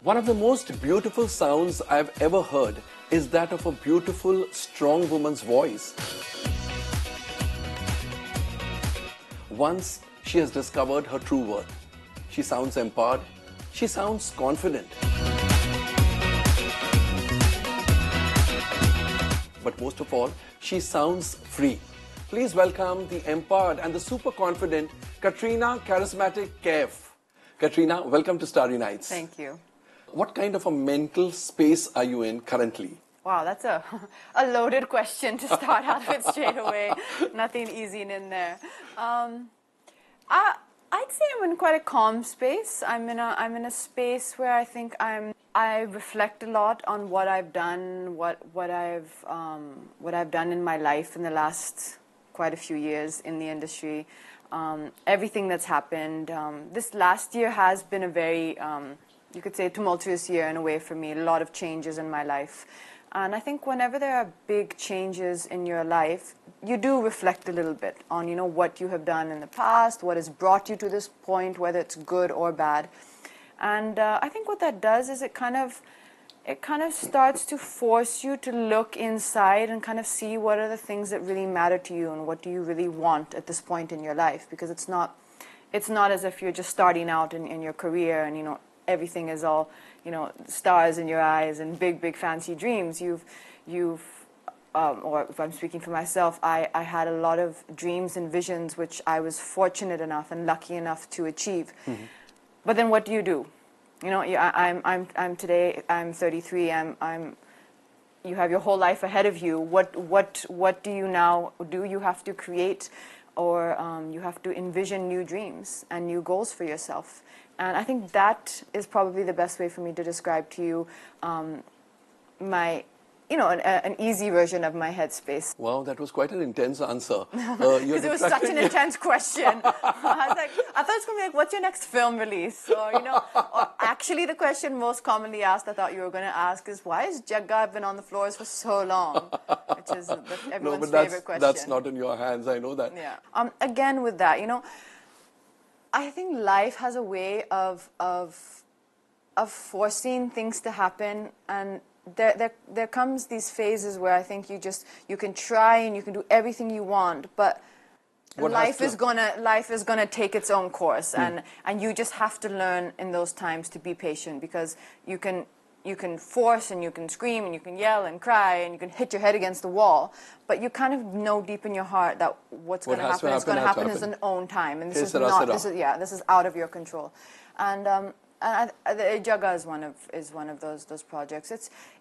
One of the most beautiful sounds I've ever heard is that of a beautiful, strong woman's voice. Once she has discovered her true worth, she sounds empowered, she sounds confident. But most of all, she sounds free. Please welcome the empowered and the super confident Katrina, Karismatic Kaif. Katrina, welcome to Starry Nights. Thank you. What kind of a mental space are you in currently? Wow, that's a loaded question to start out with straight away. Nothing easy in there. I'd say I'm in quite a calm space. I'm in a space where I think I reflect a lot on what I've done, what I've done in my life in the last quite a few years in the industry. Everything that's happened. This last year has been a very you could say tumultuous year in a way for me. A lot of changes in my life. And I think whenever there are big changes in your life, you do reflect a little bit on, what you have done in the past, what has brought you to this point, whether it's good or bad. And I think what that does is it kind of starts to force you to look inside and kind of see what are the things that really matter to you and what do you really want at this point in your life. Because it's not as if you're just starting out in your career and, everything is all, stars in your eyes and big fancy dreams. Or if I'm speaking for myself, I had a lot of dreams and visions which I was fortunate enough and lucky enough to achieve. Mm-hmm. But then what do you do? I'm today. I'm 33. You have your whole life ahead of you. What do you now do? You have to create, or you have to envision new dreams and new goals for yourself. And I think that is probably the best way for me to describe to you my, an easy version of my headspace. Wow, that was quite an intense answer. Because it was such an intense question. I thought it was going to be like, what's your next film release? Or, or actually the question most commonly asked, I thought you were going to ask, is why has Jagga been on the floors for so long? Which is everyone's favorite question. That's not in your hands, I know that. Yeah. Again, with that, I think life has a way of forcing things to happen, and there comes these phases where I think you can try and you can do everything you want, but life is gonna take its own course, and you just have to learn in those times to be patient, because you can force and you can scream and you can yell and cry and you can hit your head against the wall, but you kind of know deep in your heart that what's going to happen is going to happen in its own time, and this is out of your control. And Jagga is one of those projects.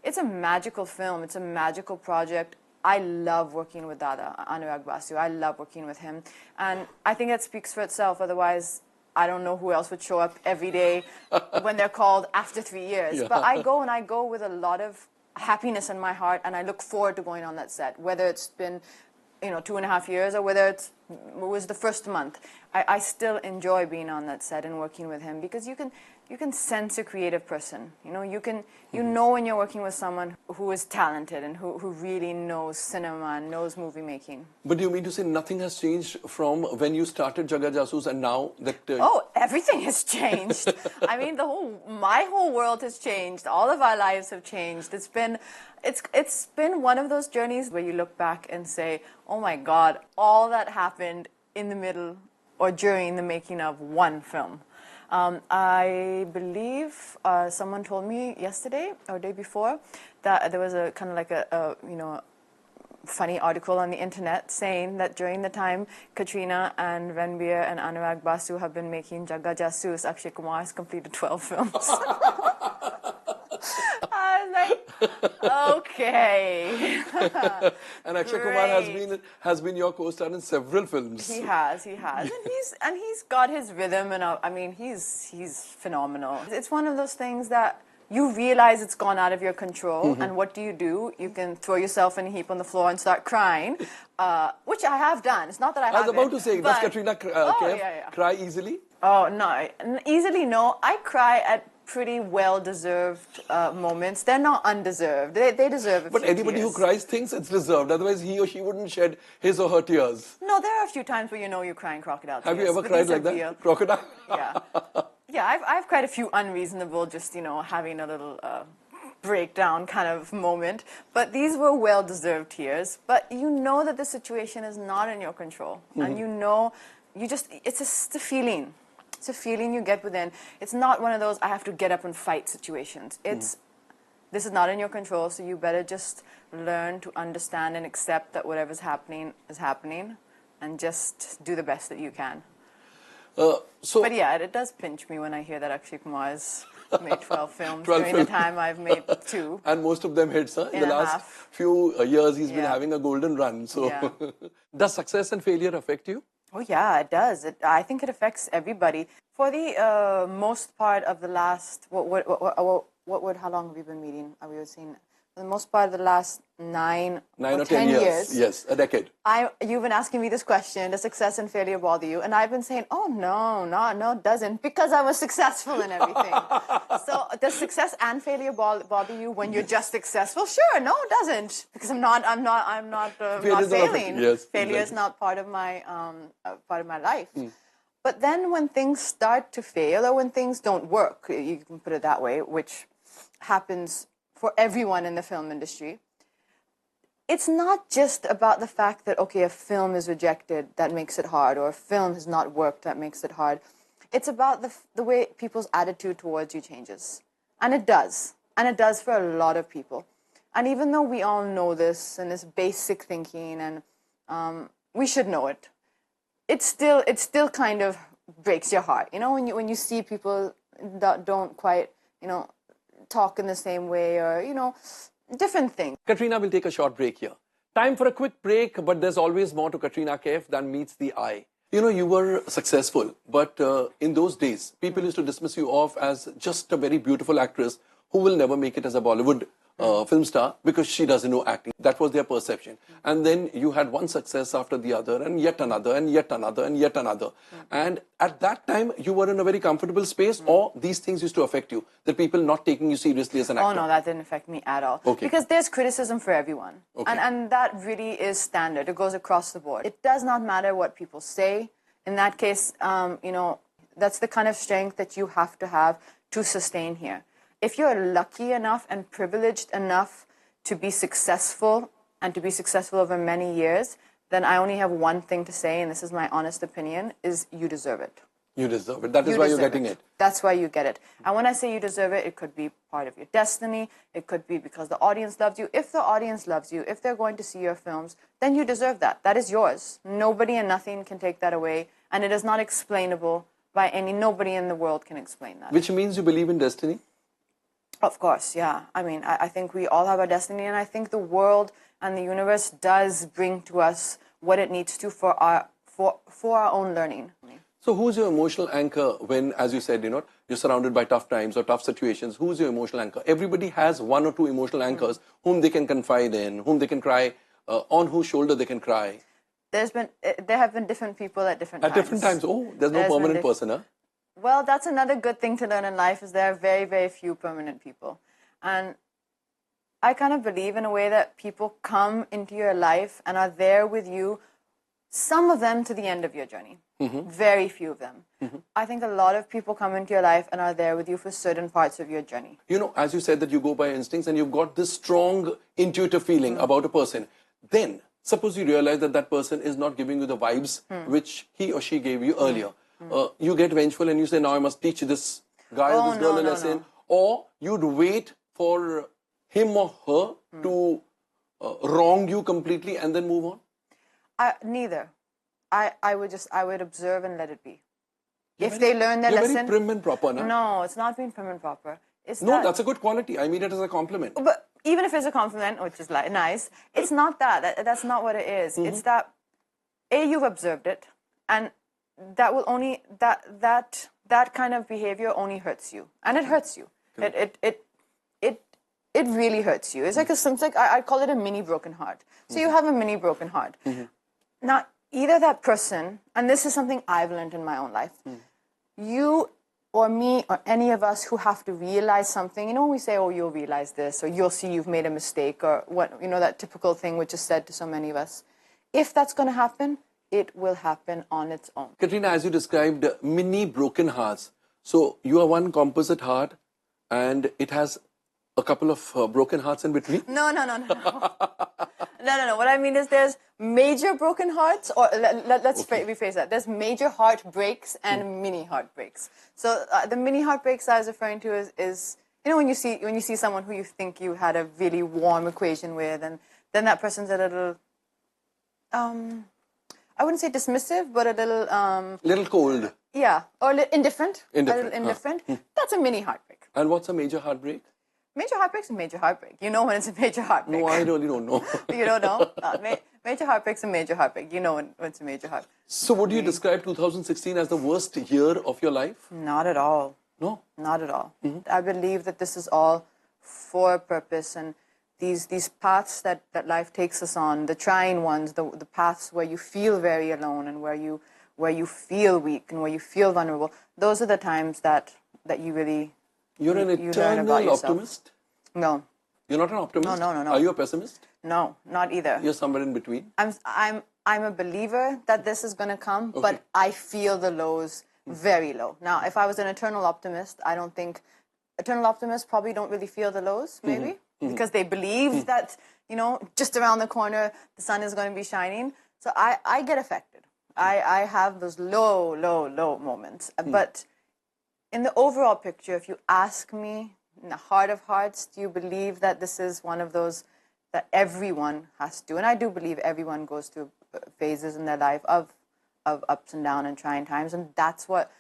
It's a magical film. It's a magical project. I love working with Dada, Anurag Basu. I love working with him, and I think that speaks for itself. Otherwise, I don't know who else would show up every day when they're called after 3 years. Yeah. But I go with a lot of happiness in my heart, and I look forward to going on that set, whether it's been 2.5 years or whether it was the first month. I still enjoy being on that set and working with him, because you can sense a creative person. You know when you're working with someone who is talented and who really knows cinema and knows movie making. But do you mean to say nothing has changed from when you started Jagga Jasoos and now that? Oh, everything has changed. I mean, my whole world has changed. All of our lives have changed. It's been one of those journeys where you look back and say, oh my God, all that happened in the middle or during the making of one film. I believe someone told me yesterday or day before that there was a kind of like a funny article on the internet saying that during the time Katrina and Ranbir and Anurag Basu have been making Jagga Jasoos, Akshay Kumar has completed 12 films. I was like, okay. And Akshay Kumar has been your co-star in several films. He has, and he's got his rhythm, and he's phenomenal. It's one of those things that you realize it's gone out of your control, and what do? You can throw yourself in a heap on the floor and start crying, which I have done. It's not that I haven't. I was about to say, does Katrina cry easily? Oh, no. Easily, no. I cry at pretty well-deserved moments. They're not undeserved. They deserve a But few anybody tears. who cries thinks it's deserved. Otherwise, he or she wouldn't shed his or her tears. No, there are a few times where you're crying crocodile tears. Have you ever cried like that? Real. Crocodile? Yeah. Yeah, I've quite a few unreasonable, just, you know, having a little breakdown kind of moment. But these were well-deserved tears. But you know that the situation is not in your control. And you know, it's just a feeling. It's a feeling you get within. It's not one of those, I have to get up and fight situations. It's, this is not in your control, so you better just learn to understand and accept that whatever's happening is happening, and just do the best that you can. But yeah, it does pinch me when I hear that Akshay Kumar has made 12 films during the time I've made 2. And most of them hits, huh? In the last few years, he's been having a golden run. So, does success and failure affect you? Oh yeah, it does. I think it affects everybody. For the most part of the last, how long have we been meeting? We were seeing, for the most part of the last 9 or 10 years. Yes, a decade. You've been asking me this question, does success and failure bother you? And I've been saying, oh no, it doesn't, because I was successful in everything. So does success and failure bother you when you're just successful? Sure, no, it doesn't, because I'm not failing. Yes, failure is not part of my life. But then when things start to fail, or when things don't work, you can put it that way, which happens for everyone in the film industry, it's not just about the fact that, okay, a film is rejected, that makes it hard, or a film has not worked, that makes it hard. It's about the way people's attitude towards you changes. And it does. And it does for a lot of people. And even though we all know this, and this basic thinking, and we should know it, it still kind of breaks your heart. You know, when you see people that don't quite, you know, talk in the same way, or, you know, different things. Katrina will take a short break here. Time for a quick break, but there's always more to Katrina Kaif than meets the eye. You know, you were successful, but in those days, people used to dismiss you off as just a very beautiful actress who will never make it as a Bollywood film star because she doesn't know acting. That was their perception. And then you had one success after the other, and yet another, and yet another, and yet another. And at that time, you were in a very comfortable space, or these things used to affect you, that people not taking you seriously as an actor? Oh no, that didn't affect me at all. Okay. Because there's criticism for everyone. Okay. And that really is standard. It goes across the board. It does not matter what people say. In that case, you know, that's the kind of strength that you have to sustain here. If you're lucky enough and privileged enough to be successful, and to be successful over many years, then I only have one thing to say, and this is my honest opinion, is you deserve it. You deserve it. That is why you're getting it. That's why you get it. And when I say you deserve it, it could be part of your destiny. It could be because the audience loves you. If the audience loves you, if they're going to see your films, then you deserve that. That is yours. Nobody and nothing can take that away. And it is not explainable by nobody in the world can explain that. Which means you believe in destiny? Of course, yeah. I mean, I think we all have our destiny, and I think the world and the universe does bring to us what it needs to for our own learning. So who's your emotional anchor when, as you said, you know, you're surrounded by tough times or tough situations? Who's your emotional anchor? Everybody has one or two emotional anchors whom they can confide in, whom they can cry, on whose shoulder they can cry. There have been different people at different times. At different times? Oh, there's no permanent person, huh? Well, that's another good thing to learn in life, is there are very, very few permanent people. And I kind of believe in a way that people come into your life and are there with you, some of them to the end of your journey. Very few of them. I think a lot of people come into your life and are there with you for certain parts of your journey. You know, as you said that you go by instincts and you've got this strong intuitive feeling about a person. Then, suppose you realize that that person is not giving you the vibes which he or she gave you earlier. You get vengeful and you say, now I must teach this guy or this girl a lesson. Or you'd wait for him or her to wrong you completely and then move on? Neither. I would observe and let it be. If they learn their lesson... You're very prim and proper, no? No, it's not being prim and proper. That's a good quality. I mean it as a compliment. But even if it's a compliment, which is like nice, it's not that. That's not what it is. It's that, you've observed it, and that will only, that kind of behavior only hurts you. And it hurts you. It really hurts you. It's like I call it a mini broken heart. So you have a mini broken heart. Now, either that person, and this is something I've learned in my own life, you or me or any of us who have to realize something, you know, when we say, oh, you'll realize this, or you'll see you've made a mistake, or what, you know, that typical thing which is said to so many of us. If that's going to happen, it will happen on its own. Katrina, as you described, mini broken hearts. So you are one composite heart, and it has a couple of broken hearts in between. No. No. What I mean is there's major broken hearts, or let's rephrase that. There's major heartbreaks and mini heartbreaks. So the mini heartbreaks I was referring to is when you see someone who you think you had a really warm equation with, and then that person's a little, I wouldn't say dismissive, but a little little cold. Yeah, or indifferent. Indifferent. A little indifferent. That's a mini heartbreak. And what's a major heartbreak? Major heartbreak's a major heartbreak. You know when it's a major heartbreak. No, I really don't know. You don't know? Major heartbreak's a major heartbreak. You know when it's a major heartbreak. So would you describe 2016 as the worst year of your life? Not at all. No? Not at all. I believe that this is all for a purpose, and these paths that life takes us on, the trying ones, the paths where you feel very alone and where you feel weak and where you feel vulnerable, those are the times that you really You're an you learn about eternal yourself. optimist? No. You're not an optimist? No. Are you a pessimist? No, not either. You're somewhere in between? I'm a believer that this is going to come, but I feel the lows very low. Now, if I was an eternal optimist, I don't think eternal optimists probably don't really feel the lows, maybe, because they believe that, just around the corner, the sun is going to be shining. So I get affected. I have those low moments. But in the overall picture, if you ask me, in the heart of hearts, do you believe that this is one of those that everyone has to? And I do believe everyone goes through phases in their life of ups and downs and trying times, and that's what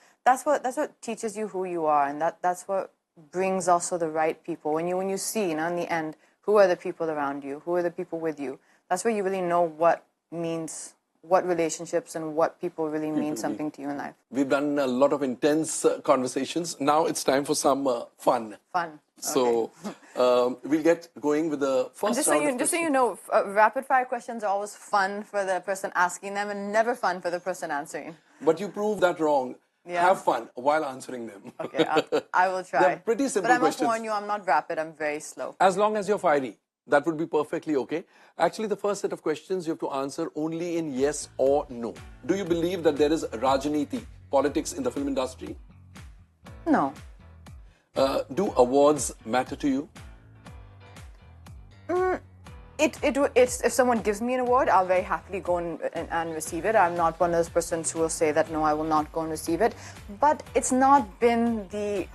teaches you who you are, and that's what brings also the right people. When you see, in the end, who are the people around you, who are the people with you, that's where you really know what relationships and what people really mean something to you in life. We've done a lot of intense conversations. Now it's time for some fun. Fun. So we'll get going with the first round. Just so you know, rapid fire questions are always fun for the person asking them and never fun for the person answering. But you proved that wrong. Yeah. Have fun while answering them. Okay, I will try. They're pretty simple questions. But I must warn you, I'm not rapid, I'm very slow. As long as you're fiery, that would be perfectly okay. Actually, the first set of questions you have to answer only in yes or no. Do you believe that there is Rajniti, politics in the film industry? No. Do awards matter to you? If someone gives me an award, I'll very happily go and receive it. I'm not one of those persons who will say that, no, I will not go and receive it. But it's not been the...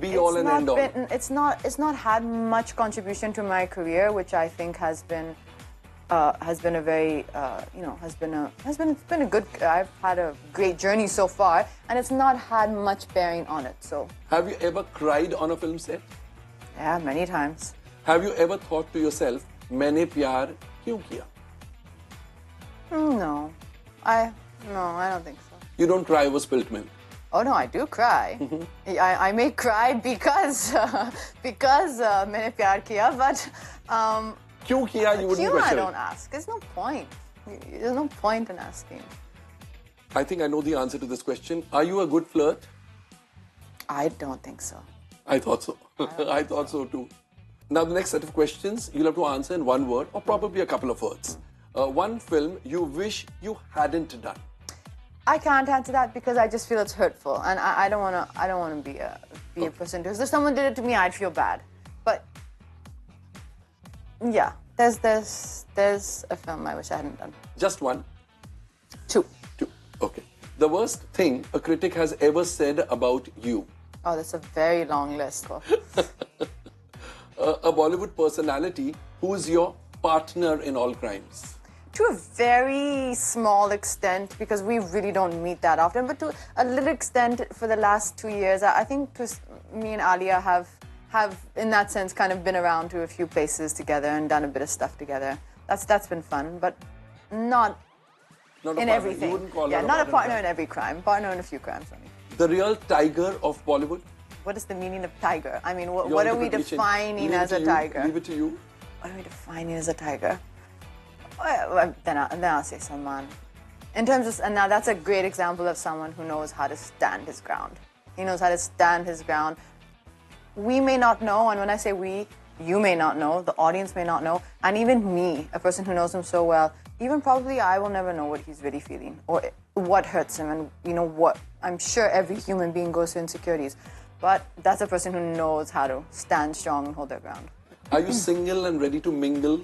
Be all and end all. It's not had much contribution to my career, which I think has been a very it's been a good. I've had a great journey so far, and it's not had much bearing on it. So. Have you ever cried on a film set? Yeah, many times. Have you ever thought to yourself, "मैंने प्यार क्यों किया"? No, I don't think so. You don't cry over spilt milk. Oh no, I do cry. I may cry because मैंने प्यार किया, but क्यों किया? You wouldn't question. I don't ask. There's no point. There's no point in asking. I think I know the answer to this question. Are you a good flirt? I don't think so. I thought so. I thought so too. Now the next set of questions you'll have to answer in one word or probably a couple of words. One film you wish you hadn't done. I can't answer that because I just feel it's hurtful, and I don't want to be a person who. If someone did it to me, I'd feel bad. But yeah, there's a film I wish I hadn't done. Just one? Two. Okay. The worst thing a critic has ever said about you. Oh, that's a very long list. A Bollywood personality who is your partner in all crimes. To a very small extent, because we really don't meet that often, but to a little extent for the last 2 years, I think me and Alia have, in that sense, kind of been around to a few places together and done a bit of stuff together. That's been fun, but not in everything. You wouldn't call her not a partner right? in every crime, partner in a few crimes only. The real tiger of Bollywood? What is the meaning of tiger? I mean, what are we defining as a tiger? Leave it to you. What are we defining as a tiger? Then I'll say Salman. In terms of, and now that's a great example of someone who knows how to stand his ground. He knows how to stand his ground. We may not know, and when I say we, you may not know, the audience may not know, and even me, a person who knows him so well, even probably I will never know what he's really feeling, or what hurts him and, you know, what. I'm sure every human being goes through insecurities. But that's a person who knows how to stand strong and hold their ground. Are you single and ready to mingle?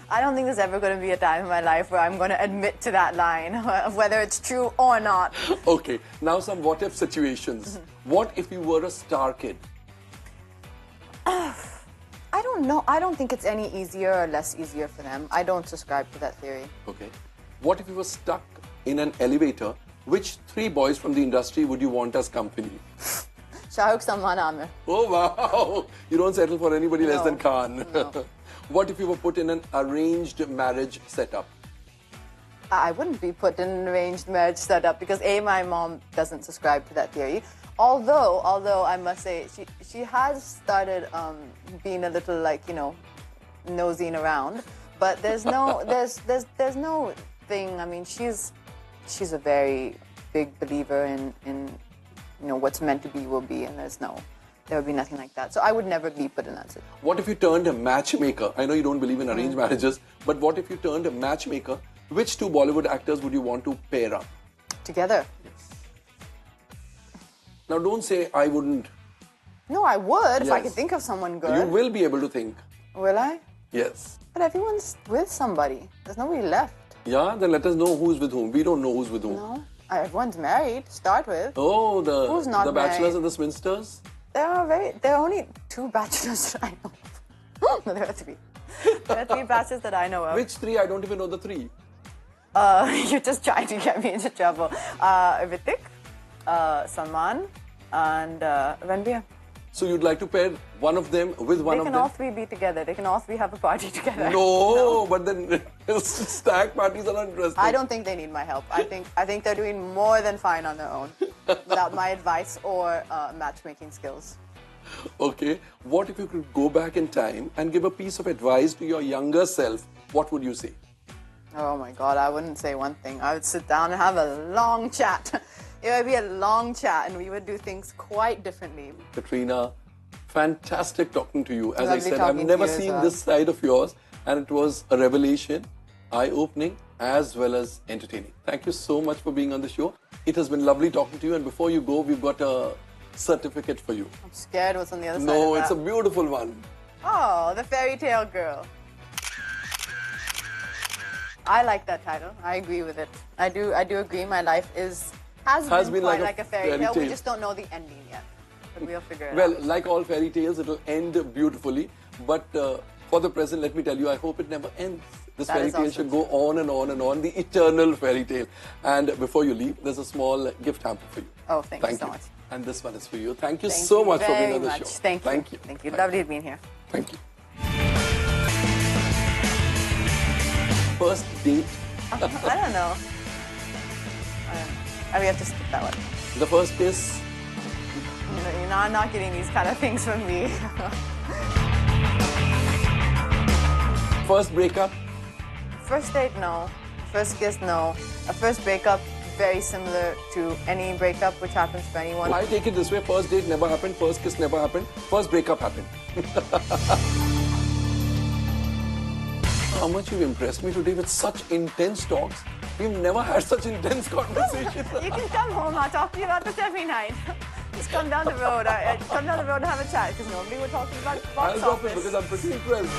I don't think there's ever going to be a time in my life where I'm going to admit to that line, whether it's true or not. Okay, now some what-if situations. What if you were a star kid? I don't know. I don't think it's any easier or less easier for them. I don't subscribe to that theory. Okay. What if you were stuck in an elevator? Which 3 boys from the industry would you want as company? Shah Rukh, Salman, Amir. Oh, wow. You don't settle for anybody less than Khan. No. What if you were put in an arranged marriage setup? I wouldn't be put in an arranged marriage setup because A, my mom doesn't subscribe to that theory. Although I must say, she has started being a little, like, you know, nosing around. But there's no there's no thing. I mean, she's a very big believer in you know, what's meant to be will be, and there would be nothing like that. So I would never be put in that situation. What if you turned a matchmaker? I know you don't believe in arranged marriages, but what if you turned a matchmaker? Which 2 Bollywood actors would you want to pair up? Together. Yes. Now don't say I wouldn't. No, I would if I Yes. could think of someone good. You will be able to think. Will I? Yes. But everyone's with somebody. There's nobody left. Yeah, then let us know who's with whom. We don't know who's with whom. No. Everyone's married to start with. Oh, Who's not the bachelors married? and the spinsters? There are only 2 bachelors that I know of. No, there are 3. There are 3 bachelors that I know of. Which 3? I don't even know the 3. You're just trying to get me into trouble. Ritik, Salman, and Ranbir. So you'd like to pair one of them with one They of can them? all 3 be together. They can all 3 have a party together. No, but then stack parties are not interesting. I don't think they need my help. I think they're doing more than fine on their own without my advice or matchmaking skills. Okay, what if you could go back in time and give a piece of advice to your younger self? What would you say? Oh my God, I wouldn't say one thing. I would sit down and have a long chat. It would be a long chat and we would do things quite differently. Katrina, fantastic talking to you. As I Lovely said, I've talking to never you as seen well. this side of yours, and it was a revelation, eye-opening, as well as entertaining. Thank you so much for being on the show. It has been lovely talking to you, and before you go, we've got a certificate for you. I'm scared what's on the other side No, of it's a that. beautiful one. Oh, the fairy tale girl. I like that title. I agree with it. I do agree. My life has been quite like a fairy tale. We just don't know the ending yet, but we'll figure it out. Well, like all fairy tales, it'll end beautifully. But for the present, let me tell you, I hope it never ends. This That fairy is tale also should go on and on and on, the eternal fairy tale. And before you leave, there's a small gift hamper for you. Oh, thank you so much. And this one is for you. Thank you Thank so you much for being very on the much. show. Thank you. Thank you. Thank you. Lovely being here. Thank you. First date. I don't know. We have to skip that one. The first kiss. You know, I'm not getting these kind of things from me. First breakup. First date, no. First kiss, no. A first breakup, very similar to any breakup which happens to anyone. I take it this way. First date never happened. First kiss never happened. First breakup happened. How much you've impressed me today with such intense talks. We've never had such intense conversations. You can come home. I'll talk to you about this every night. Just come down the road. Come down the road and have a chat because normally we're talking about box I'll drop it office. because I'm pretty impressed.